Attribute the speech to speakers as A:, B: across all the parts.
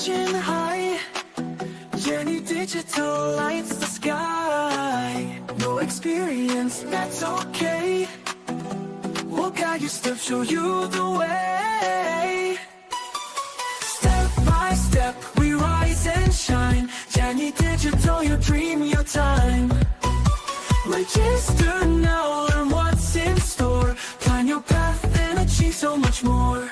A: reaching high. Jenny Digital lights the sky. No experience, that's okay. We'll guide you step, show you the way. Step by step, we rise and shine. Jenny Digital, your dream, your time. Register now, learn what's in store. Plan your path and achieve so much more.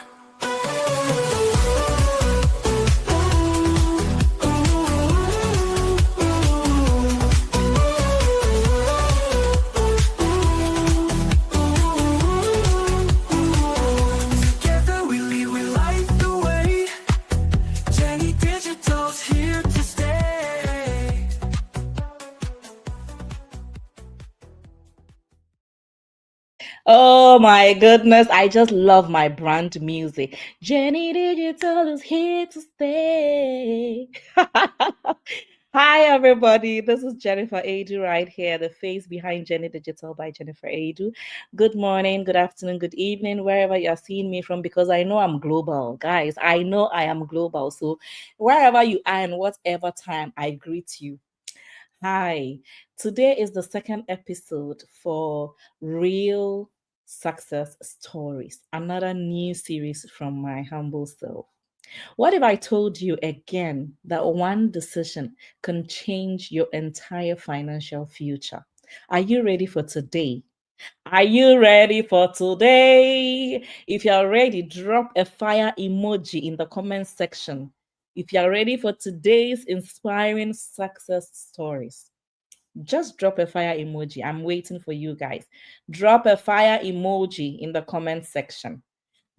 A: Together we lead, we light the way. Jenny Digital's here to stay.
B: Oh my goodness, I just love my brand music. Jenny Digital is here to stay. Hi, everybody. This is Jennifer Adu right here, the face behind Jenny Digital by Jennifer Adu. Good morning, good afternoon, good evening, wherever you're seeing me from, because I know I'm global. Guys, I know I am global. So, wherever you are and whatever time, I greet you. Hi, today is the second episode for Real Success Stories, another new series from my humble self. What if I told you again that one decision can change your entire financial future? Are you ready for today? Are you ready for today? If you are ready, drop a fire emoji in the comment section. If you are ready for today's inspiring success stories, just drop a fire emoji. I'm waiting for you guys. Drop a fire emoji in the comment section.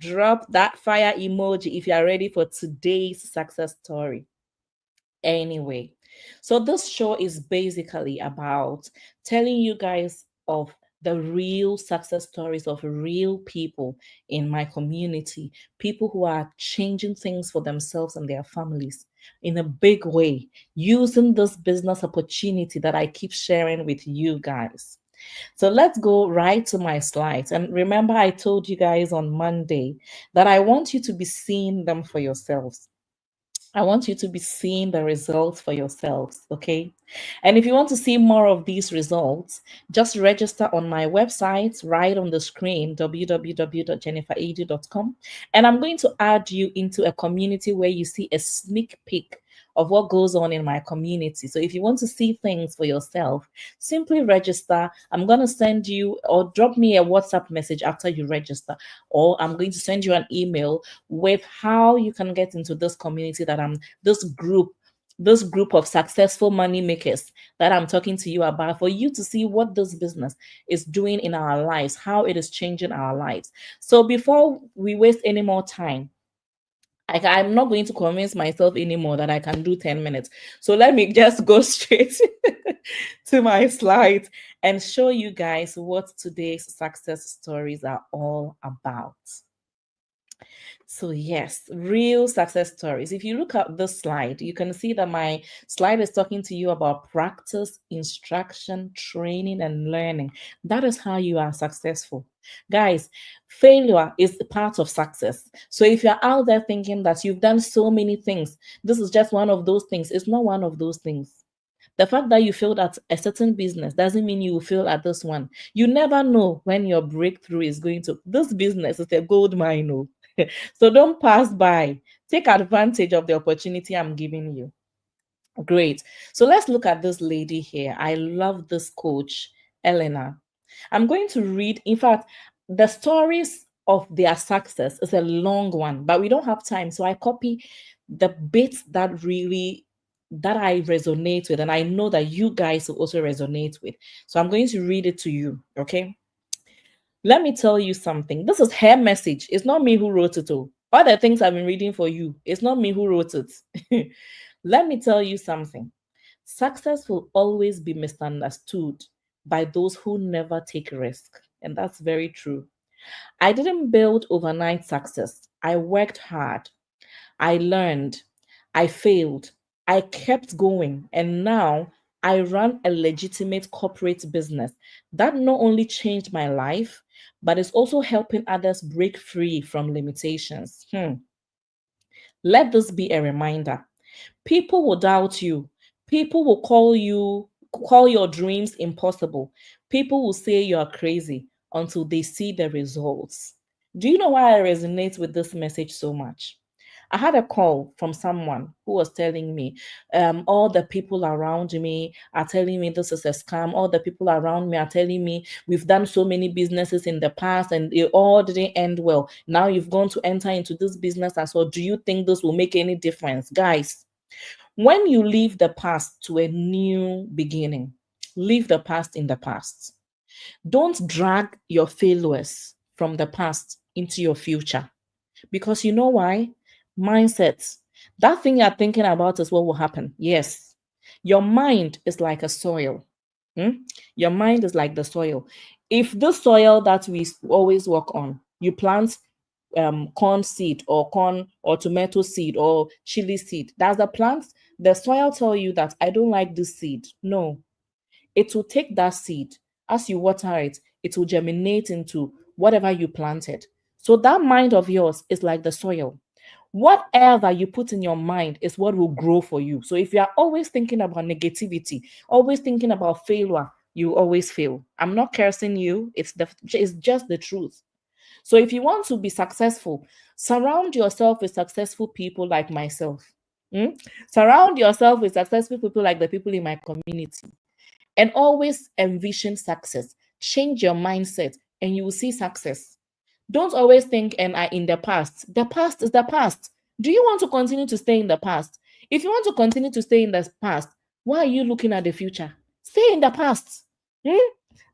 B: Drop that fire emoji if you are ready for today's success story. Anyway, so this show is basically about telling you guys of the real success stories of real people in my community, people who are changing things for themselves and their families in a big way, using this business opportunity that I keep sharing with you guys. So let's go right to my slides. And remember, I told you guys on Monday that I want you to be seeing them for yourselves. I want you to be seeing the results for yourselves, okay? And if you want to see more of these results, just register on my website right on the screen, www.jenniferedu.com. And I'm going to add you into a community where you see a sneak peek of what goes on in my community. So if you want to see things for yourself, simply register. I'm going to send you or drop me a WhatsApp message after you register, or I'm going to send you an email with how you can get into this community that I'm this group of successful money makers that I'm talking to you about, for you to see what this business is doing in our lives, how it is changing our lives. So before we waste any more time, I'm not going to convince myself anymore that I can do 10 minutes. So let me just go straight to my slides and show you guys what today's success stories are all about. So, yes, real success stories. If you look at this slide, you can see that my slide is talking to you about practice, instruction, training, and learning. That is how you are successful. Guys, failure is part of success. So, if you're out there thinking that you've done so many things, this is just one of those things, it's not one of those things. The fact that you failed at a certain business doesn't mean you will fail at this one. You never know when your breakthrough is going to. This business is a gold mine. Oh. So don't pass by. Take advantage of the opportunity I'm giving you. Great. So let's look at this lady here. I love this coach, Elena. I'm going to read, in fact, the stories of their success is a long one, but we don't have time. So I copy the bits that I resonate with, and I know that you guys will also resonate with. So I'm going to read it to you. Okay. Let me tell you something. This is her message. It's not me who wrote it. All the things I've been reading for you, it's not me who wrote it. Let me tell you something. Success will always be misunderstood by those who never take risk. And that's very true. I didn't build overnight success. I worked hard. I learned. I failed. I kept going. And now I run a legitimate corporate business that not only changed my life, but is also helping others break free from limitations. Let this be a reminder. People will doubt you. People will call your dreams impossible. People will say you are crazy until they see the results. Do you know why I resonate with this message so much? I had a call from someone who was telling me, all the people around me are telling me this is a scam. All the people around me are telling me we've done so many businesses in the past and it all didn't end well. Now you've gone to enter into this business as well. Do you think this will make any difference? Guys, when you leave the past to a new beginning, leave the past in the past. Don't drag your failures from the past into your future. Because you know why? Mindset. That thing you're thinking about is what will happen. Yes. Your mind is like a soil. Hmm? Your mind is like the soil. If the soil that we always work on, you plant corn seed or corn or tomato seed or chili seed, does the plant, the soil tell you that I don't like this seed? No, it will take that seed. As you water it, it will germinate into whatever you planted. So that mind of yours is like the soil. Whatever you put in your mind is what will grow for you. So if you are always thinking about negativity, always thinking about failure, you always fail. I'm not cursing you. It's just the truth. So if you want to be successful, surround yourself with successful people like myself. Hmm? Surround yourself with successful people like the people in my community, and always envision success. Change your mindset and you will see success. Don't always think and I in the past. The past is the past. Do you want to continue to stay in the past? If you want to continue to stay in the past, why are you looking at the future? Stay in the past. Hmm?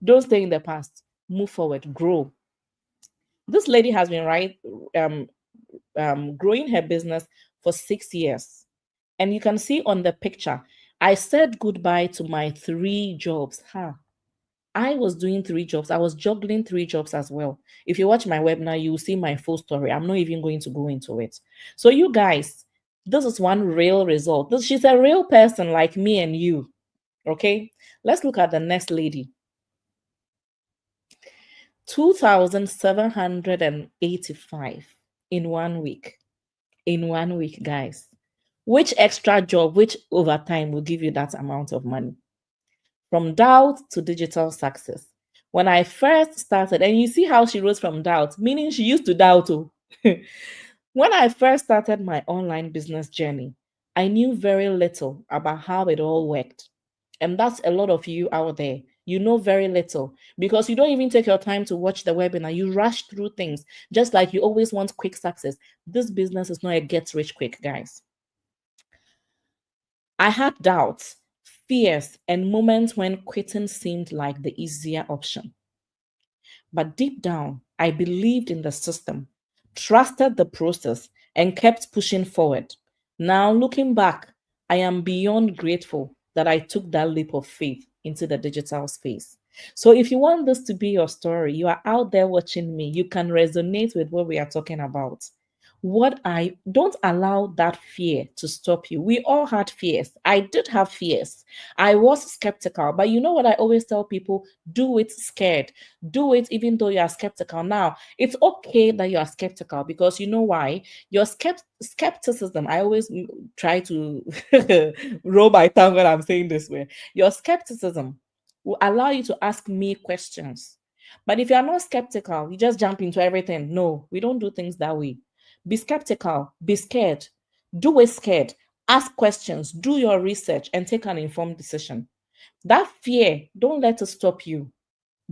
B: Don't stay in the past. Move forward, grow. This lady has been um, growing her business for 6 years. And you can see on the picture, I said goodbye to my 3 jobs. Huh? I was doing 3 jobs. I was juggling 3 jobs as well. If you watch my webinar, you will see my full story. I'm not even going to go into it. So, you guys, this is one real result. She's a real person like me and you. Okay, let's look at the next lady. 2,785 in 1 week. In 1 week, guys. Which extra job, which overtime will give you that amount of money? From doubt to digital success. When I first started, and you see how she rose from doubt, meaning she used to doubt. Oh. When I first started my online business journey, I knew very little about how it all worked. And that's a lot of you out there. You know very little because you don't even take your time to watch the webinar. You rush through things just like you always want quick success. This business is not a get rich quick, guys. I had doubts, fears, and moments when quitting seemed like the easier option. But deep down, I believed in the system, trusted the process, and kept pushing forward. Now, looking back, I am beyond grateful that I took that leap of faith into the digital space. So, if you want this to be your story, you are out there watching me, you can resonate with what we are talking about. What I don't allow that fear to stop you. We all had fears. I did have fears. I was skeptical, but you know what I always tell people? Do it scared. Do it even though you are skeptical. Now, it's okay that you are skeptical because you know why? Your skepticism, I always try to roll my tongue when I'm saying this way. Your skepticism will allow you to ask me questions. But if you are not skeptical, you just jump into everything. No, we don't do things that way. Be skeptical, be scared, do it scared, ask questions, do your research, and take an informed decision. That fear, don't let it stop you.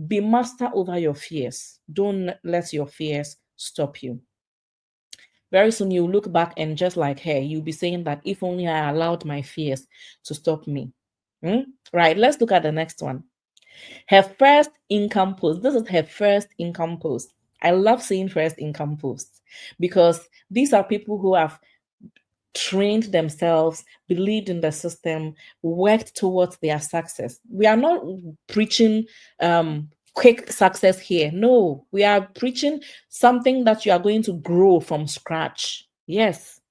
B: Be master over your fears. Don't let your fears stop you. Very soon you look back and just like her, you'll be saying that if only I allowed my fears to stop me. Right, let's look at the next one. Her first income post. This is her first income post. I love seeing first income posts because these are people who have trained themselves, believed in the system, worked towards their success. We are not preaching quick success here. No, we are preaching something that you are going to grow from scratch. Yes.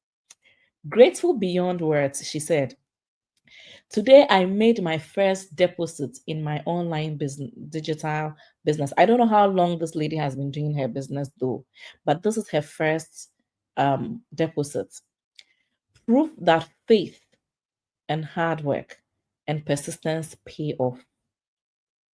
B: Grateful beyond words, she said. Today, I made my first deposit in my online business, digital business. I don't know how long this lady has been doing her business though, but this is her first deposit. Proof that faith and hard work and persistence pay off.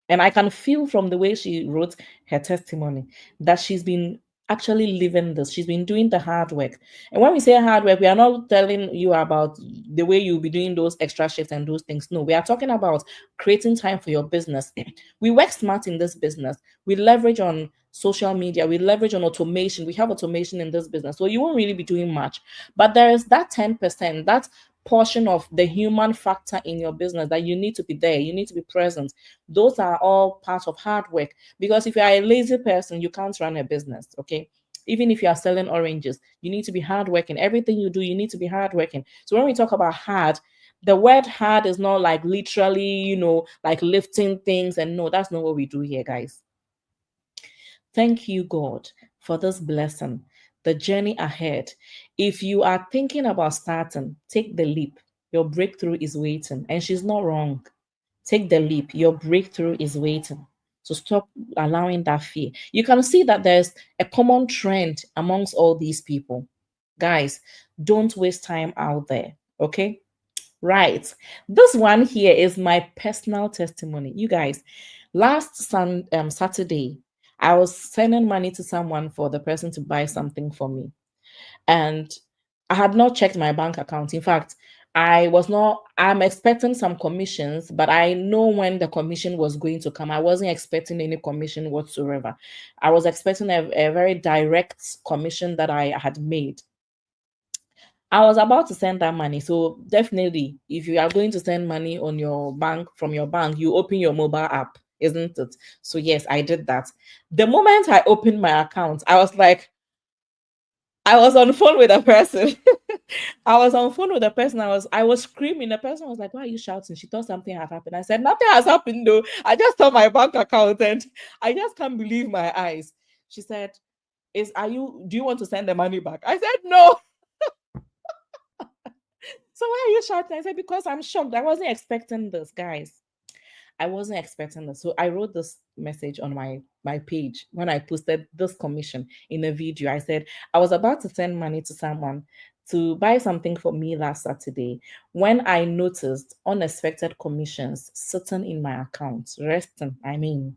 B: And I can feel from the way she wrote her testimony that she's been actually living this. She's been doing the hard work. And when we say hard work, we are not telling you about the way you'll be doing those extra shifts and those things. No, we are talking about creating time for your business. We work smart in this business. We leverage on social media. We leverage on automation. We have automation in this business. So you won't really be doing much. But there is that 10%, that portion of the human factor in your business that you need to be there. You need to be present. Those are all part of hard work. Because if you are a lazy person, you can't run a business. Okay. Even if you are selling oranges, you need to be hardworking. Everything you do, you need to be hardworking. So when we talk about hard, the word hard is not like literally, like lifting things. And no, that's not what we do here, guys. Thank you, God, for this blessing, the journey ahead. If you are thinking about starting, take the leap. Your breakthrough is waiting. And she's not wrong. Take the leap. Your breakthrough is waiting. So stop allowing that fear. You can see that there's a common trend amongst all these people. Guys, don't waste time out there. Okay. Right. This one here is my personal testimony. You guys, last Saturday, I was sending money to someone for the person to buy something for me. And I had not checked my bank account. In fact, I'm expecting some commissions, but I know when the commission was going to come. I wasn't expecting any commission whatsoever. I was expecting a very direct commission that I had made. I was about to send that money. So definitely, if you are going to send money on your bank from your bank, you open your mobile app, isn't it? So yes, I did that. The moment I opened my account, I was like, I was on the phone with a person. I was on the phone with a person. I was screaming. The person was like, "Why are you shouting?" She thought something had happened. I said, "Nothing has happened though. I just saw my bank account and I just can't believe my eyes." She said, do you want to send the money back?" I said, "No." So why are you shouting? I said, "Because I'm shocked. I wasn't expecting this, guys. I wasn't expecting this." So I wrote this message on my page when I posted this commission in a video. I said, I was about to send money to someone to buy something for me last Saturday when I noticed unexpected commissions sitting in my account, resting. I mean,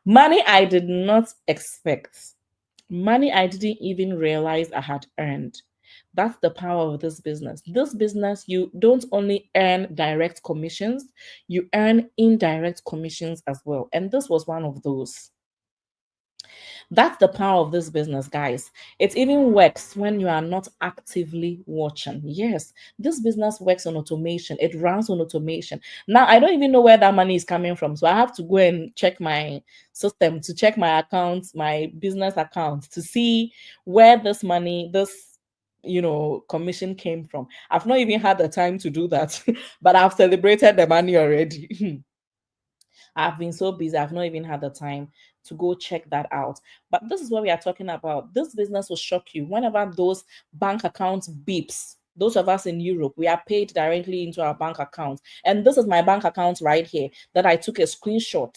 B: money I did not expect, money I didn't even realize I had earned. That's the power of this business. This business, you don't only earn direct commissions, you earn indirect commissions as well. And this was one of those. That's the power of this business, guys. It even works when you are not actively watching. Yes, this business works on automation. It runs on automation. Now, I don't even know where that money is coming from. So I have to go and check my system, to check my accounts, my business accounts, to see where this money, this commission came from. I've not even had the time to do that, but I've celebrated the money already. I've been so busy, I've not even had the time to go check that out. But this is what we are talking about. This business will shock you. Whenever those bank accounts beeps, those of us in Europe, we are paid directly into our bank account. And this is my bank account right here that I took a screenshot.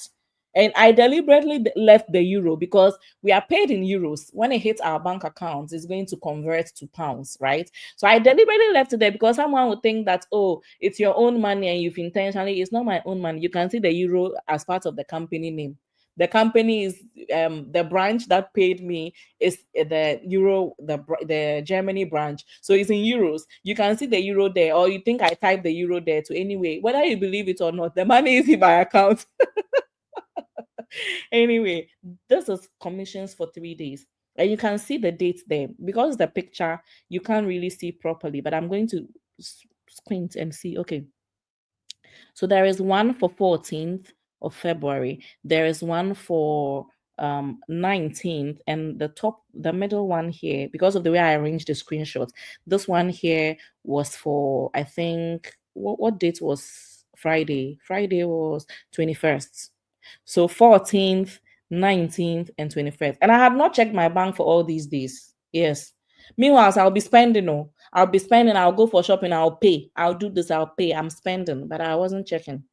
B: And I deliberately left the euro because we are paid in euros. When it hits our bank account, it's going to convert to pounds, right? So I deliberately left it there because someone would think that, oh, it's your own money and you've intentionally, it's not my own money. You can see the euro as part of the company name. The company is the branch that paid me is the euro, the Germany branch. So it's in euros. You can see the euro there, or you think I typed the euro there to anyway. Whether you believe it or not, the money is in my account. Anyway, this is commissions for 3 days. And you can see the date there. Because the picture, you can't really see properly, but I'm going to squint and see. Okay. So there is one for 14th of February. There is one for 19th, and the middle one here, because of the way I arranged the screenshots, this one here was for, I think, what date was Friday? Friday was 21st. So 14th, 19th, and 21st. And I have not checked my bank for all these days. Yes. Meanwhile, I'll be spending, I'll be spending, I'll go for shopping, I'll pay, I'll do this, I'll pay, I'm spending, but I wasn't checking.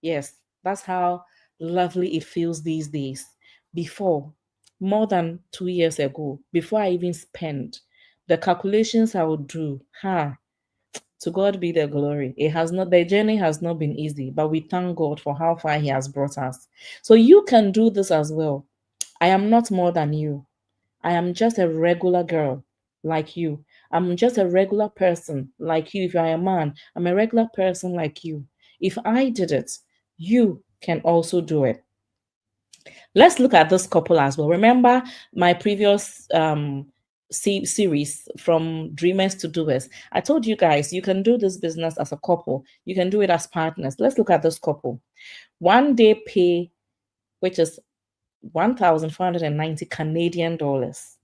B: Yes, that's how lovely it feels these days. Before, more than 2 years ago, before I even spend, the calculations I would do, To God be the glory. The journey has not been easy, but we thank God for how far He has brought us. So you can do this as well. I am not more than you. I am just a regular girl like you. I'm just a regular person like you. If you are a man, I'm a regular person like you. If I did it, you can also do it. Let's look at this couple as well. Remember my previous series from dreamers to doers. I told you guys you can do this business as a couple, you can do it as partners. Let's look at this couple. 1 day pay, which is 1,490 Canadian dollars.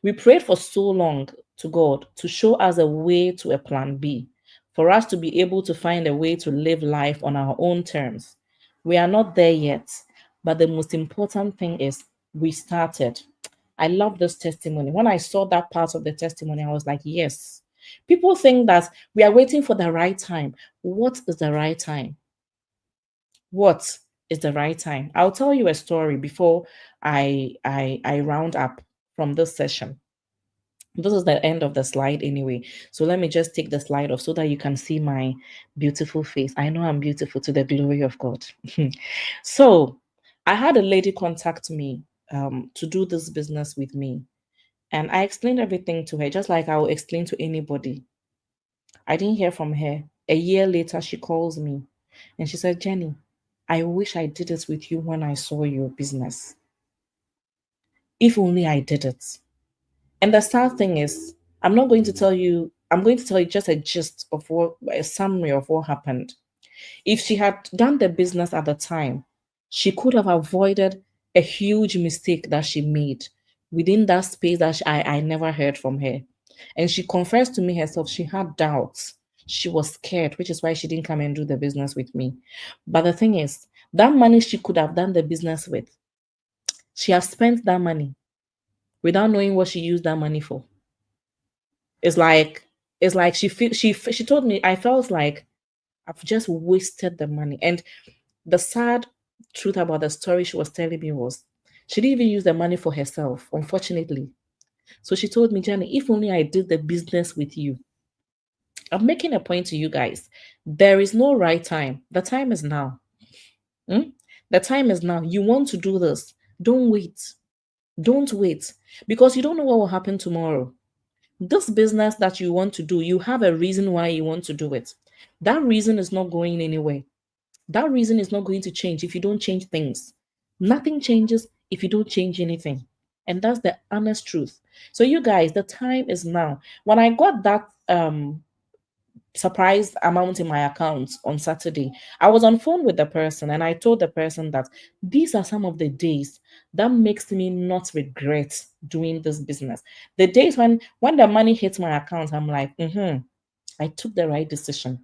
B: We prayed for so long to God to show us a way to a plan B, for us to be able to find a way to live life on our own terms. We are not there yet, but the most important thing is we started. I love this testimony. When I saw that part of the testimony, I was like, yes. People think that we are waiting for the right time. What is the right time? What is the right time? I'll tell you a story before I round up from this session. This is the end of the slide anyway. So let me just take the slide off so that you can see my beautiful face. I know I'm beautiful to the glory of God. So I had a lady contact me to do this business with me. And I explained everything to her, just like I will explain to anybody. I didn't hear from her. A year later, she calls me and she said, Jenny, I wish I did it with you when I saw your business. If only I did it. And the sad thing is, I'm going to tell you just a gist of a summary of what happened. If she had done the business at the time, she could have avoided a huge mistake that she made within that space that I never heard from her. And she confessed to me herself, she had doubts. She was scared, which is why she didn't come and do the business with me. But the thing is, that money she could have done the business with, she has spent that money without knowing what she used that money for. It's like she told me, I felt like I've just wasted the money. And the sad truth about the story she was telling me was she didn't even use the money for herself, unfortunately. So she told me, Jenny, if only I did the business with you. I'm making a point to you guys. There is no right time. The time is now. The time is now. You want to do this. Don't wait. Don't wait. Because you don't know what will happen tomorrow. This business that you want to do, you have a reason why you want to do it. That reason is not going anywhere. That reason is not going to change if you don't change things. Nothing changes if you don't change anything. And that's the honest truth. So you guys, the time is now. When I got that surprise amount in my account on Saturday, I was on phone with the person and I told the person that these are some of the days that makes me not regret doing this business. The days when the money hits my account, I'm like, I took the right decision.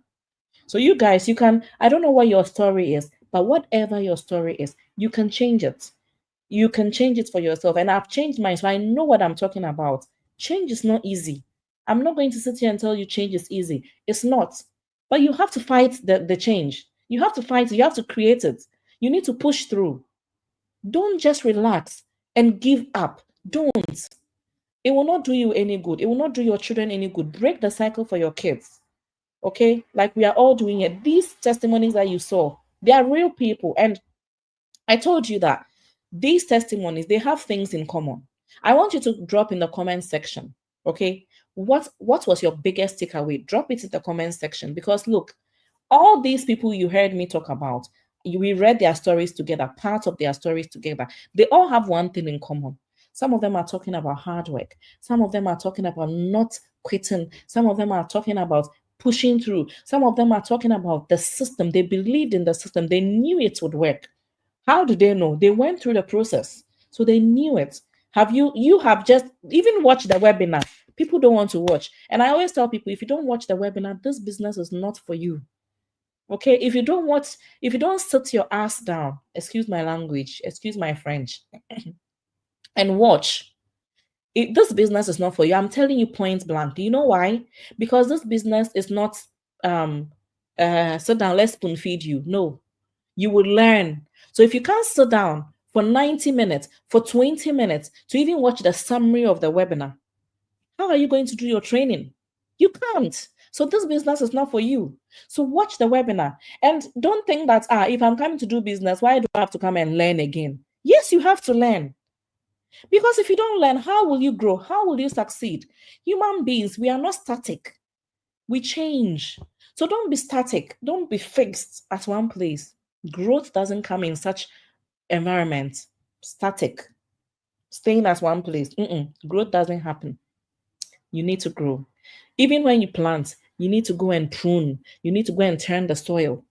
B: So you guys, you can, I don't know what your story is, but whatever your story is, you can change it. You can change it for yourself. And I've changed mine, so I know what I'm talking about. Change is not easy. I'm not going to sit here and tell you change is easy. It's not. But you have to fight the change. You have to fight it. You have to create it. You need to push through. Don't just relax and give up. Don't. It will not do you any good. It will not do your children any good. Break the cycle for your kids. Okay? Like we are all doing it. These testimonies that you saw, they are real people. And I told you that these testimonies, they have things in common. I want you to drop in the comment section. Okay? What was your biggest takeaway? Drop it in the comment section because look, all these people you heard me talk about, we read their stories together, part of their stories together. They all have one thing in common. Some of them are talking about hard work. Some of them are talking about not quitting. Some of them are talking about pushing through. Some of them are talking about the system. They believed in the system. They knew it would work. How do they know? They went through the process. So they knew it. You have just even watched the webinar. People don't want to watch. And I always tell people, if you don't watch the webinar, this business is not for you. Okay, if you don't sit your ass down, excuse my language, excuse my French, and watch, this business is not for you. I'm telling you point blank. Do you know why? Because this business is not sit down, let's spoon feed you. No, you will learn. So if you can't sit down for 90 minutes, for 20 minutes to even watch the summary of the webinar, how are you going to do your training? You can't. So this business is not for you. So watch the webinar and don't think that, if I'm coming to do business, why do I have to come and learn again? Yes, you have to learn. Because if you don't learn, how will you grow? How will you succeed? Human beings, we are not static. We change. So don't be static. Don't be fixed at one place. Growth doesn't come in such environment. Static. Staying at one place. Growth doesn't happen. You need to grow. Even when you plant, you need to go and prune. You need to go and turn the soil.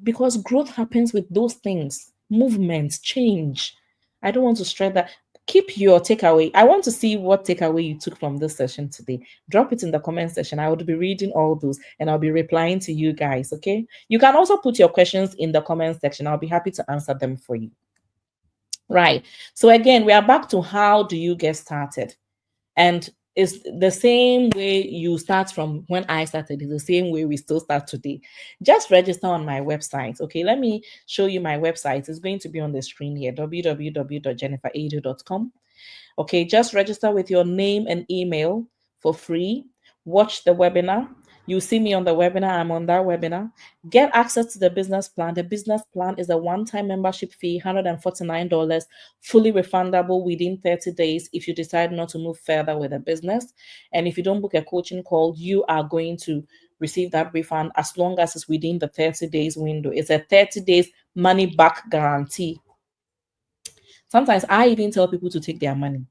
B: Because growth happens with those things. Movement, change. I don't want to stress that. Keep your takeaway. I want to see what takeaway you took from this session today. Drop it in the comment section. I will be reading all those and I'll be replying to you guys. Okay. You can also put your questions in the comment section. I'll be happy to answer them for you. Right. So again, we are back to how do you get started? And it's the same way you start from when I started. It's the same way we still start today. Just register on my website. Okay, let me show you my website. It's going to be on the screen here, www.jenniferadu.com. Okay, just register with your name and email for free. Watch the webinar. You see me on the webinar. I'm on that webinar. Get access to the business plan. The business plan is a one-time membership fee, $149, fully refundable within 30 days if you decide not to move further with the business. And if you don't book a coaching call, you are going to receive that refund as long as it's within the 30 days window. It's a 30 days money back guarantee. Sometimes I even tell people to take their money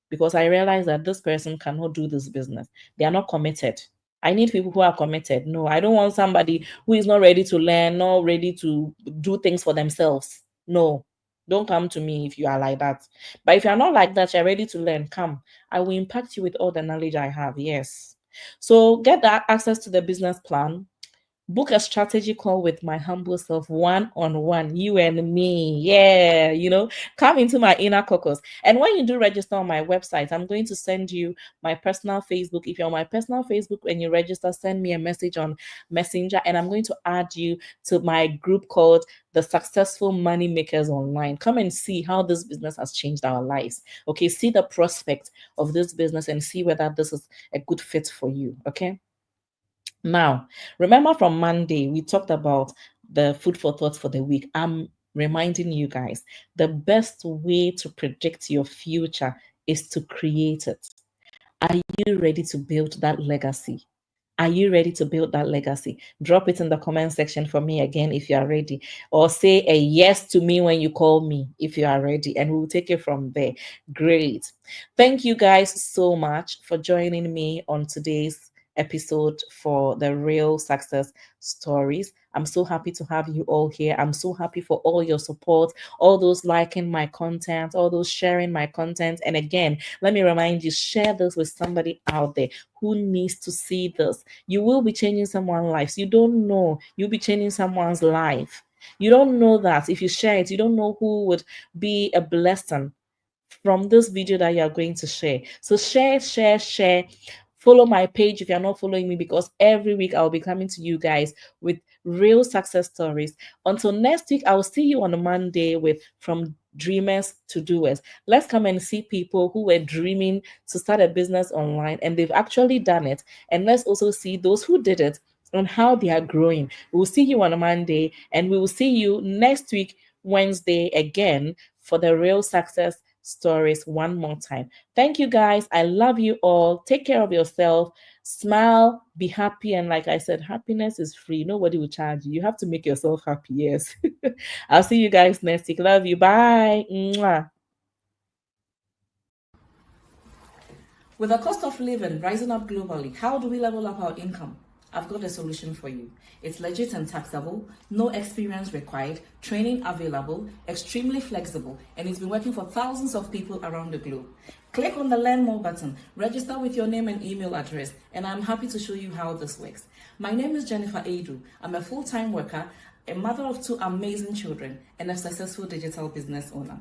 B: because I realize that this person cannot do this business. They are not committed. I need people who are committed. No, I don't want somebody who is not ready to learn, not ready to do things for themselves. No, don't come to me if you are like that. But if you're not like that, you're ready to learn, come. I will impact you with all the knowledge I have. Yes. So get that access to the business plan. Book a strategy call with my humble self, one-on-one, you and me. Yeah, come into my inner caucus. And when you do register on my website, I'm going to send you my personal Facebook. If you're on my personal Facebook and you register, send me a message on Messenger, and I'm going to add you to my group called the Successful Money Makers Online. Come and see how this business has changed our lives. Okay, see the prospect of this business and see whether this is a good fit for you. Okay. Now, remember from Monday, we talked about the food for thought for the week. I'm reminding you guys, the best way to predict your future is to create it. Are you ready to build that legacy? Are you ready to build that legacy? Drop it in the comment section for me again if you are ready, or say a yes to me when you call me if you are ready, and we'll take it from there. Great. Thank you guys so much for joining me on today's episode for the Real Success Stories. I'm so happy to have you all here. I'm so happy for all your support, all those liking my content, all those sharing my content. And again, let me remind you, share this with somebody out there who needs to see this. You will be changing someone's life. You don't know. You'll be changing someone's life. You don't know that. If you share it, you don't know who would be a blessing from this video that you are going to share. So share, share, share. Follow my page if you're not following me, because every week I'll be coming to you guys with real success stories. Until next week, I'll see you on a Monday with From Dreamers to Doers. Let's come and see people who were dreaming to start a business online and they've actually done it. And let's also see those who did it and how they are growing. We'll see you on a Monday, and we will see you next week, Wednesday, again for the Real Success Stories one more time. Thank you guys. I love you all. Take care of yourself. Smile, be happy. And like I said, happiness is free. Nobody will charge you. You have to make yourself happy. Yes. I'll see you guys next week. Love you. Bye. Mwah. With the cost of living rising up globally, how do we level up our income? I've got a solution for you. It's legit and taxable, no experience required, training available, extremely flexible, and it's been working for thousands of people around the globe. Click on the Learn More button, register with your name and email address, and I'm happy to show you how this works. My name is Jennifer Adu. I'm a full-time worker, a mother of 2 amazing children, and a successful digital business owner.